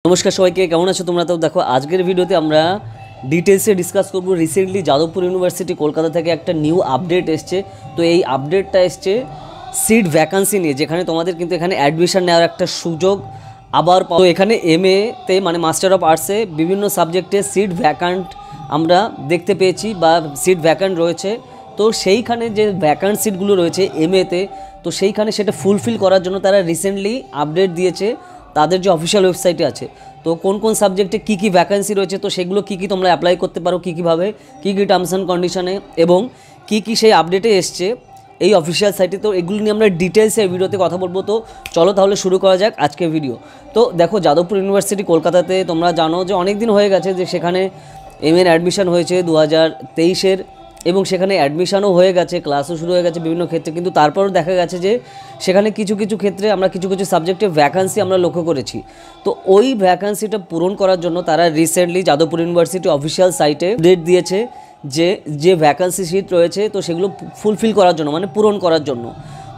নমস্কার সবাইকে, কেমন আছো তোমরা? তো দেখো আজকের ভিডিওতে আমরা ডিটেলসে ডিসকাস করব। রিসেন্টলি যাদবপুর ইউনিভার্সিটি কলকাতা থেকে একটা নিউ আপডেট এসছে। তো এই আপডেটটা এসছে সিট ভ্যাকান্সি নিয়ে, যেখানে তোমাদের কিন্তু এখানে অ্যাডমিশন নেওয়ার একটা সুযোগ আবার তো এখানে MA-তে মানে মাস্টার অফ আর্টসে বিভিন্ন সাবজেক্টে সিট ভ্যাকান্ট আমরা দেখতে পেয়েছি বা সিট ভ্যাকান্ট রয়েছে। তো সেইখানে যে ভ্যাকান্ট সিটগুলো রয়েছে MA-তে, তো সেইখানে সেটা ফুলফিল করার জন্য তারা রিসেন্টলি আপডেট দিয়েছে তাদের যে অফিসিয়াল ওয়েবসাইটে আছে। তো কোন কোন সাবজেক্টে কী কী ভ্যাকান্সি রয়েছে, তো সেগুলো কী কী তোমরা অ্যাপ্লাই করতে পারো, কীভাবে কী কী টার্মস অ্যান্ড কন্ডিশনে এবং কী কী সেই আপডেটে এসছে এই অফিসিয়াল সাইটে। তো এগুলো নিয়ে আমরা ডিটেলসে এই ভিডিওতে কথা বলবো। তো চলো তাহলে শুরু করা যাক আজকের ভিডিও। তো দেখো যাদবপুর ইউনিভার্সিটি কলকাতাতে তোমরা জানো যে অনেক দিন হয়ে গেছে যে সেখানে MA অ্যাডমিশন হয়েছে 2023-এর, এবং সেখানে অ্যাডমিশনও হয়ে গেছে, ক্লাসও শুরু হয়ে গেছে বিভিন্ন ক্ষেত্রে। কিন্তু তারপরও দেখা গেছে যে সেখানে কিছু কিছু ক্ষেত্রে আমরা কিছু কিছু সাবজেক্টে ভ্যাকান্সি আমরা লক্ষ্য করেছি। তো ওই ভ্যাকান্সিটা পূরণ করার জন্য তারা রিসেন্টলি যাদবপুর ইউনিভার্সিটি অফিসিয়াল সাইটে ডেট দিয়েছে যে যে ভ্যাকান্সি সিট রয়েছে তো সেগুলো ফুলফিল করার জন্য মানে পূরণ করার জন্য।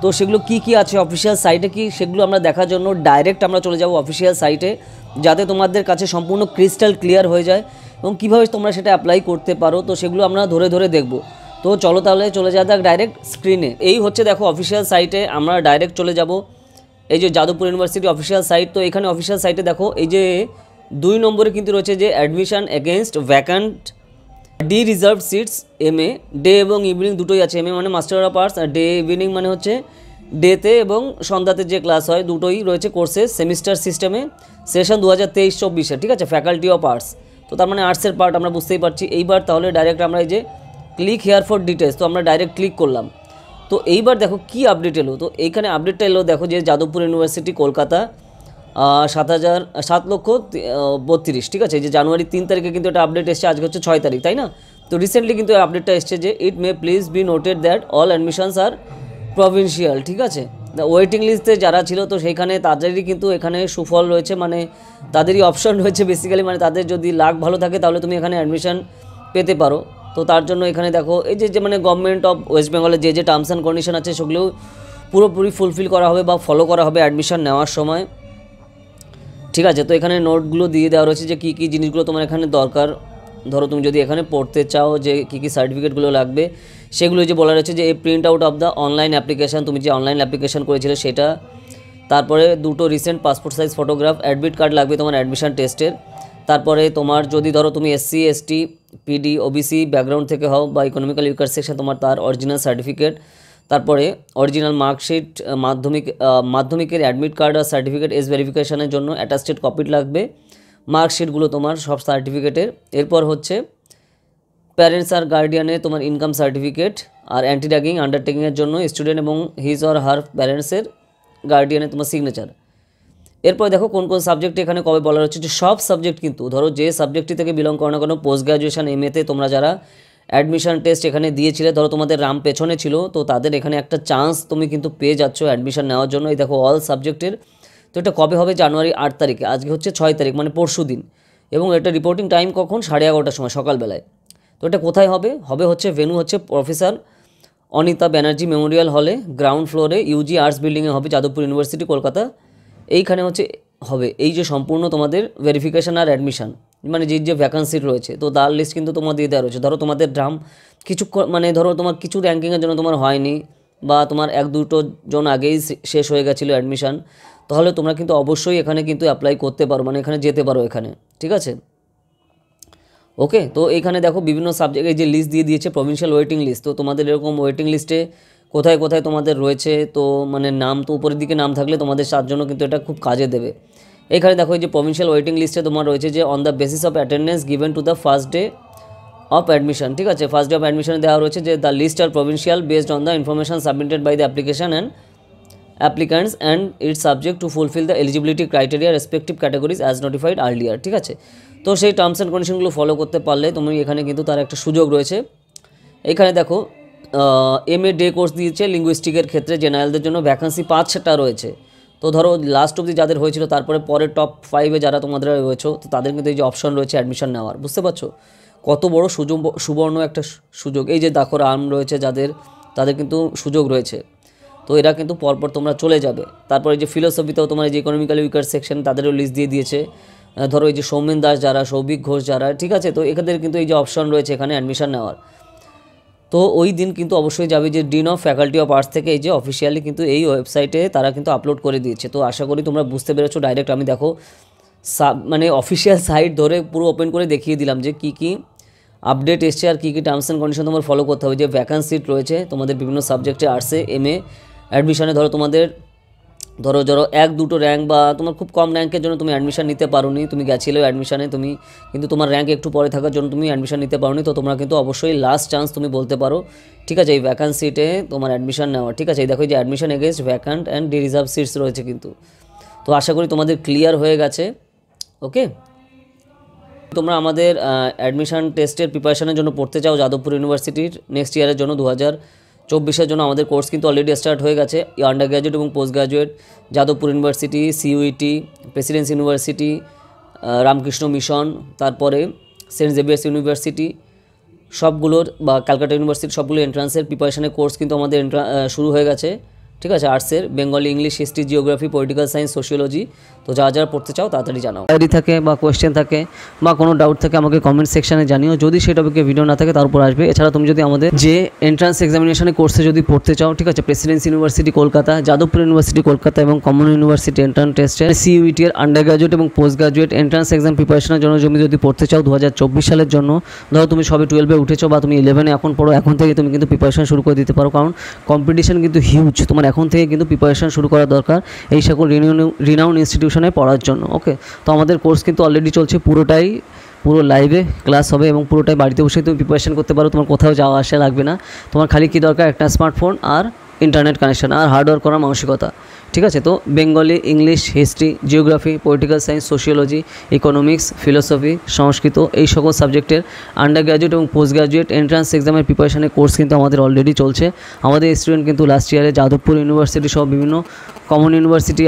তো সেগুলো কি কি আছে অফিসিয়াল সাইটে, কি সেগুলো আমরা দেখার জন্য ডাইরেক্ট আমরা চলে যাব অফিসিয়াল সাইটে, যাতে তোমাদের কাছে সম্পূর্ণ ক্রিস্টাল ক্লিয়ার হয়ে যায় এবং কীভাবে তোমরা সেটা অ্যাপ্লাই করতে পারো। তো সেগুলো আমরা ধরে ধরে দেখব। তো চলো তাহলে চলে যাওয়া যাক ডাইরেক্ট স্ক্রিনে। এই হচ্ছে দেখো অফিসিয়াল সাইটে আমরা ডাইরেক্ট চলে যাব। এই যে যাদবপুর ইউনিভার্সিটি অফিসিয়াল সাইট, তো এখানে অফিসিয়াল সাইটে দেখো এই যে 2 নম্বরে কিন্তু রয়েছে যে admission against vacant the reserve seats MA, day এবং ইভিনিং দুটোই আছে। MA মানে মাস্টার অফ আর্টস, আর ডে ইভিনিং মানে হচ্ছে ডেতে এবং সন্ধ্যাতে যে ক্লাস হয় দুটোই রয়েছে কোর্সে সেমিস্টার সিস্টেমে। সেশন 2023-24-এর, ঠিক আছে, ফ্যাকাল্টি অফ আর্টস। তো তার মানে আর্টসের পার্ট আমরা বুঝতেই পারছি। এইবার তাহলে ডাইরেক্ট আমরা এই যে ক্লিক হেয়ার ফর ডিটেলস, তো আমরা ডাইরেক্ট ক্লিক করলাম। তো এইবার দেখো কি আপডেট এলো। তো এইখানে আপডেটটা এলো দেখো যে যাদবপুর ইউনিভার্সিটি কলকাতা 7,32,, ঠিক আছে। এই যে জানুয়ারি 3 তারিখে কিন্তু এটা আপডেট এসছে, আজকে হচ্ছে 6 তারিখ, তাই না? তো রিসেন্টলি কিন্তু আপডেটটা এসছে যে it may please be noted that all admissions are provincial, ঠিক আছে। ওয়েটিং লিস্টে যারা ছিল তো সেইখানে তাদেরই কিন্তু এখানে সুফল রয়েছে, মানে তাদেরই অপশন রয়েছে বেসিক্যালি, মানে তাদের যদি লাক ভালো থাকে তাহলে তুমি এখানে অ্যাডমিশন পেতে পারো। তো তার জন্য এখানে দেখো এই যে মানে গভর্নমেন্ট অফ ওয়েস্ট বেঙ্গলের যে যে টার্মস অ্যান্ড কন্ডিশন আছে সেগুলো পুরোপুরি ফুলফিল করা হবে বা ফলো করা হবে অ্যাডমিশন নেওয়ার সময়, ঠিক আছে। তো এখানে নোটগুলো দিয়ে দেওয়া রয়েছে যে কী কী জিনিসগুলো তোমার এখানে দরকার। ধরো তুমি যদি এখানে পড়তে চাও যে কী কী সার্টিফিকেটগুলো লাগবে সেগুলো যে বলা রয়েছে যে এই print out of the online application, তুমি যে অনলাইন অ্যাপ্লিকেশান করেছিলে সেটা, তারপরে 2টো recent passport size photograph, admit card লাগবে তোমার অ্যাডমিশন টেস্টের। তারপরে তোমার যদি ধরো তুমি SC ST PD OBC background থেকে হও বা ইকোনমিক্যাল উইকার সেকশন, তোমার তার অরিজিনাল সার্টিফিকেট, তারপরে অরিজিনাল মার্কশিট, মাধ্যমিকের অ্যাডমিট কার্ড আর সার্টিফিকেট এজ ভেরিফিকেশনের জন্য অ্যাটাস্টেড কপি লাগবে, মার্কশিটগুলো তোমার সব সার্টিফিকেটের। এরপর হচ্ছে প্যারেন্টস আর গার্ডিয়ানের তোমার ইনকাম সার্টিফিকেট, আর অ্যান্টি র্যাগিং আন্ডারটেকিংয়ের জন্য স্টুডেন্ট এবং হিজ অর হার প্যারেন্টসের গার্ডিয়ানের তোমার সিগনেচার। এরপর দেখো কোন কোন সাবজেক্ট এখানে কবে বলা হচ্ছে যে সব সাবজেক্ট কিন্তু ধরো যে সাবজেক্টটি থেকে বিলং করো না কোনো পোস্ট গ্র্যাজুয়েশন MA-তে তোমরা যারা অ্যাডমিশন টেস্ট এখানে দিয়েছিলে, ধরো তোমাদের রাম পেছনে ছিল, তো তাদের এখানে একটা চান্স তুমি কিন্তু পেয়ে যাচ্ছ অ্যাডমিশন নেওয়ার জন্য। এই দেখো অল সাবজেক্টের। তো এটা কবে হবে? জানুয়ারি 8 তারিখে, আজকে হচ্ছে 6 তারিখ মানে পরশু দিন। এবং এটা রিপোর্টিং টাইম কখন? 11:30টার সময় সকালবেলায়। তো এটা কোথায় হবে? হচ্ছে ভেন্যু হচ্ছে প্রফেসর অনিতা ব্যানার্জি মেমোরিয়াল হলে, গ্রাউন্ড ফ্লোরে, UG আর্টস বিল্ডিংয়ে হবে, যাদবপুর ইউনিভার্সিটি কলকাতা। এইখানে হচ্ছে হবে এই যে সম্পূর্ণ তোমাদের ভেরিফিকেশান আর অ্যাডমিশন, মানে যে ভ্যাকান্সি রয়েছে তো তার লিস্ট কিন্তু তোমার দিয়ে দেওয়া রয়েছে। ধরো তোমাদের ড্রাম কিছু মানে ধরো তোমার কিছু র্যাঙ্কিংয়ের জন্য তোমার হয়নি বা তোমার 1-2 জন আগেই শেষ হয়ে গেছিলো অ্যাডমিশন, তাহলে তোমরা কিন্তু অবশ্যই এখানে কিন্তু অ্যাপ্লাই করতে পারো, মানে এখানে যেতে পারো এখানে, ঠিক আছে। ওকে, তো এইখানে দেখো বিভিন্ন সাবজেক্টের যে লিস্ট দিয়ে দিয়েছে প্রভিন্সিয়াল ওয়েটিং লিস্ট। তো তোমাদের এরকম ওয়েটিং লিস্টে কোথায় কোথায় তোমাদের রয়েছে, তো মানে নাম তো উপরের দিকে নাম থাকলে তোমাদের তার জন্য কিন্তু এটা খুব কাজে দেবে। এখানে দেখো এই যে প্রভিন্সিয়াল ওয়েটিং লিস্টে তোমার রয়েছে যে on the basis of attendance given to the first day of admission, ঠিক আছে। ফার্স্ট ডে অফ অ্যাডমিশনে দেওয়া রয়েছে যে the list are provincial based on the information submitted by the application and applicants and it's subject to fulfil the eligibility criteria respective categories as notified earlier, ঠিক আছে। তো সেই টার্মস অ্যান্ড কন্ডিশনগুলো ফলো করতে পারলে তুমি এখানে কিন্তু তার একটা সুযোগ রয়েছে। এখানে দেখো MA ডে কোর্স দিয়েছে লিঙ্গুইস্টিকের ক্ষেত্রে, জেনারেলদের জন্য ভ্যাকান্সি 5টা রয়েছে। তো ধরো লাস্ট অবধি যাদের হয়েছিল তারপরে পরের টপ 5-এ যারা তোমাদের রয়েছে তো তাদের কিন্তু এই যে অপশন রয়েছে অ্যাডমিশন নেওয়ার, বুঝতে পারছো কত বড় সুবর্ণ একটা সুযোগ। এই যে দেখো রাম রয়েছে যাদের, তাদের কিন্তু সুযোগ রয়েছে। তো এরা কিন্তু পরপর তোমরা চলে যাবে। তারপরে যে ফিলোসফিতেও তোমার এই যে ইকোনমিক্যালি উইকার সেকশন তাদেরও লিস্ট দিয়ে দিয়েছে। ধরো এই যে সৌমেন দাস যারা, সৌভিক ঘোষ যারা, ঠিক আছে, তো এখানে কিন্তু এই যে অপশন রয়েছে এখানে অ্যাডমিশন নেওয়ার, তো ওই দিন কিন্তু অবশ্যই যাবে যে dean of faculty of arts থেকে এই যে অফিসিয়ালি কিন্তু এই ওয়েবসাইটে তারা কিন্তু আপলোড করে দিয়েছে। তো আশা করি তোমরা বুঝতে পেরেছো। ডাইরেক্ট আমি দেখো মানে অফিসিয়াল সাইট ধরে পুরো ওপেন করে দেখিয়ে দিলাম যে কী কী আপডেট এসছে আর কী কী টার্মস অ্যান্ড কন্ডিশন তোমার ফলো করতে হবে। যে ভ্যাকান্সি রয়েছে তোমাদের বিভিন্ন সাবজেক্টে, আর্টসে এমএ অ্যাডমিশনে ধরো 1-2 র্যাঙ্ক বা তোমার খুব কম র্যাঙ্কের জন্য তুমি অ্যাডমিশন নিতে পারোনি, তুমি গেছিলে অ্যাডমিশনে তুমি, কিন্তু তোমার র্যাঙ্ক একটু পরে থাকার জন্য তুমি অ্যাডমিশন নিতে পারোনি, তো তোমরা কিন্তু অবশ্যই লাস্ট চান্স তুমি বলতে পারো, ঠিক আছে, এই ভ্যাকান্সিতে তোমার অ্যাডমিশন নেওয়া। ঠিক আছে, এই দেখো যে admission against vacant and reserve seats রয়েছে কিন্তু। তো আশা করি তোমাদের ক্লিয়ার হয়ে গেছে। ওকে, তোমরা আমাদের অ্যাডমিশন টেস্টের প্রিপারেশনের জন্য পড়তে চাও যাদবপুর ইউনিভার্সিটির নেক্সট ইয়ারের জন্য 2024-এর জন্য আমাদের কোর্স কিন্তু অলরেডি স্টার্ট হয়ে গেছে। আন্ডার গ্র্যাজুয়েট এবং post graduate Jadavpur university, CUET, Presidency university, Ramakrishna mission, তারপরে সেন্ট জেভিয়ার্স ইউনিভার্সিটি সবগুলোর বা ক্যালকাটা ইউনিভার্সিটি সবগুলো এন্ট্রান্সের প্রিপারেশনের কোর্স কিন্তু আমাদের শুরু হয়ে গেছে। ঠিক আছে, আর্টসের Bengali, English, history, geography, political science, sociology. তো যারা পড়তে চাও তাড়াতাড়ি জানাও। ডায়েরি থাকে বা কোয়েশ্চেন থাকে বা কোনো ডাউট থাকে আমাকে কমেন্ট সেকশনে জানিও। যদি সেই টপিকে ভিডিও না থাকে তার উপর আসবে। এছাড়া তুমি যদি আমাদের যে এন্ট্রান্স এক্সামিনেশনের কোর্সে যদি পড়তে চাও, ঠিক আছে, Presidency university Kolkata, Jadavpur university Kolkata এবং কমন ইউনিভার্সিটি এন্ট্রান্স টেস্টে সিইউইটি এর আন্ডার গ্র্যাজুয়েট এবং পোস্ট গ্র্যাজুয়েট এন্ট্রান্স এক্সাম প্রিপারেশনের জন্য তুমি যদি পড়তে চাও 2024 সালের জন্য, ধরো তুমি সবে 12-এ উঠেছো বা তুমি 11-এ এখন পড়ো, এখন থেকে তুমি কিন্তু প্রিপারেশন শুরু করে দিতে পারো, কারণ কম্পিটিশন কিন্তু হিউজ। তোমার এখন থেকে কিন্তু প্রিপারেশন শুরু করা দরকার এই সকল রিনাউন্ড ইনস্টিটিউশনে পড়ার জন্য। ওকে, তো আমাদের কোর্স কিন্তু অলরেডি চলছে, পুরো লাইভে ক্লাস হবে এবং পুরোটাই বাড়িতে বসে তুমি প্রিপারেশন করতে পারো। তোমার কোথাও যাওয়া আসা লাগবে না। তোমার খালি কী দরকার, একটা স্মার্টফোন আর ইন্টারনেট কানেকশন আর হার্ডওয়ার্ক করার মানসিকতা। ঠিক আছে, তো Bengali, English, history, geography, political science, sociology, economics, philosophy, Sanskrit এই সকল সাবজেক্টের আন্ডার গ্র্যাজুয়েট এবং পোস্ট গ্র্যাজুয়েট এন্ট্রান্স এক্সামের প্রিপারেশনের কোর্স কিন্তু আমাদের অলরেডি চলছে। আমাদের স্টুডেন্ট কিন্তু লাস্ট ইয়ারে যাদবপুর ইউনিভার্সিটি সহ বিভিন্ন কমন ইউনিভার্সিটি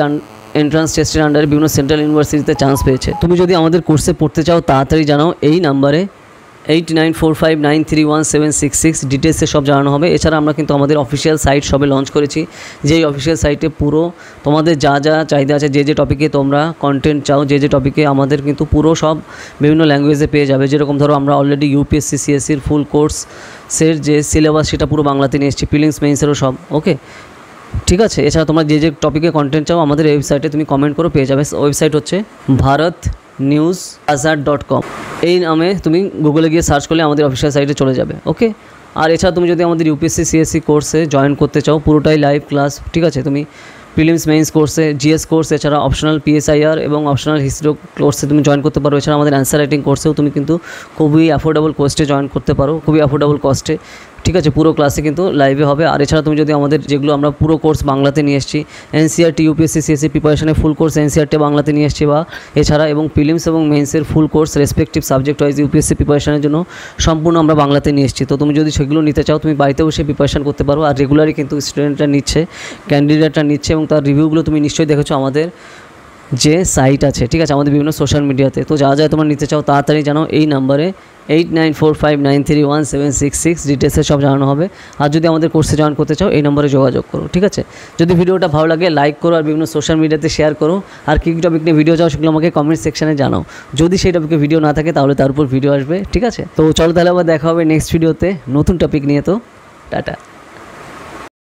এন্ট্রান্স টেস্টের আন্ডারে বিভিন্ন সেন্ট্রাল ইউনিভার্সিটিতে চান্স পেয়েছে। তুমি যদি আমাদের কোর্সে পড়তে চাও তাড়াতাড়ি জানাও, এই নাম্বারে 8945931766 ডিটেলসে সব জানানো হবে। এছাড়া আমরা কিন্তু আমাদের অফিসিয়াল সাইট সবে লঞ্চ করেছি, যেই অফিসিয়াল সাইটে পুরো তোমাদের যা যা চাহিদা আছে, যে টপিকে তোমরা কন্টেন্ট চাও, যে টপিকে আমাদের কিন্তু পুরো সব বিভিন্ন ল্যাঙ্গুয়েজে পেয়ে যাবে। যেরকম ধরো আমরা অলরেডি ইউপিএসসি সিএসসির ফুল কোর্সের যে সিলেবাস সেটা পুরো বাংলাতে নিয়ে এসেছি, প্রিলিমস মেইনসেরও সব। ওকে, ঠিক আছে, এছাড়া তোমরা যে টপিকে কন্টেন্ট চাও আমাদের ওয়েবসাইটে তুমি কমেন্ট করো, পেয়ে যাবে। ওয়েবসাইট হচ্ছে bharatnewsazar.com। এই নামে তুমি গুগলে গিয়ে সার্চ করলে আমাদের অফিসিয়াল সাইটে চলে যাবে। ওকে, আর এছাড়া তুমি যদি আমাদের ইউপিএসসি সিএসসি কোর্সে জয়েন করতে চাও, পুরোটাই লাইভ ক্লাস, ঠিক আছে, তুমি প্রিলিমস মেইনস কোর্সে, জিএস কোর্স, এছাড়া অপশনাল পিএসআইআর এবং অপশনাল হিস্ট্রি কোর্সে তুমি জয়েন করতে পারো। এছাড়া আমাদের অ্যান্সার রাইটিং কোর্সেও তুমি কিন্তু খুবই অ্যাফোর্ডেবল কস্টে জয়েন করতে পারো, খুবই অ্যাফোর্ডেবল কস্টে। ঠিক আছে, পুরো ক্লাসে কিন্তু লাইভে হবে। আর এছাড়া তুমি যদি আমাদের যেগুলো আমরা পুরো কোর্স বাংলাতে নিয়ে এসেছি, এনসিআরটি ইউপিএসসি সিএসসি প্রিপারেশনের ফুল কোর্স এনসিআরটি বাংলাতে নিয়ে এসেছি, বা এছাড়া এবং প্রিলিমস এবং মেইনসের full course respective subject wise UPSC প্রিপারেশনের জন্য সম্পূর্ণ আমরা বাংলাতে নিয়ে এসেছি। তো তুমি যদি সেগুলো নিতে চাও তুমি বাড়িতে বসে প্রিপারেশন করতে পারো। আর রেগুলারই কিন্তু স্টুডেন্টরা নিচ্ছে, ক্যান্ডিডেটরা নিচ্ছে, এবং তার রিভিউগুলো তুমি নিশ্চয়ই দেখেছো আমাদের যে সাইট আছে, ঠিক আছে, আমাদের বিভিন্ন সোশ্যাল মিডিয়াতে। তো যা তোমরা নিতে চাও তাড়াতাড়ি জানাও, এই নাম্বারে 8945931766 ডিটেলসে সব জানানো হবে। আর যদি আমাদের কোর্সে জয়েন করতে চাও এই নম্বরে যোগাযোগ করো। ঠিক আছে, যদি ভিডিওটা ভালো লাগে লাইক করো আর বিভিন্ন সোশ্যাল মিডিয়াতে শেয়ার করো। আর কী টপিক নিয়ে ভিডিও চাও সেগুলো আমাকে কমেন্ট সেকশনে জানাও। যদি সেই টপিকে ভিডিও না থাকে তাহলে তার উপর ভিডিও আসবে। ঠিক আছে, তো চলো তাহলে আবার দেখা হবে নেক্সট ভিডিওতে নতুন টপিক নিয়ে। তো টাটা।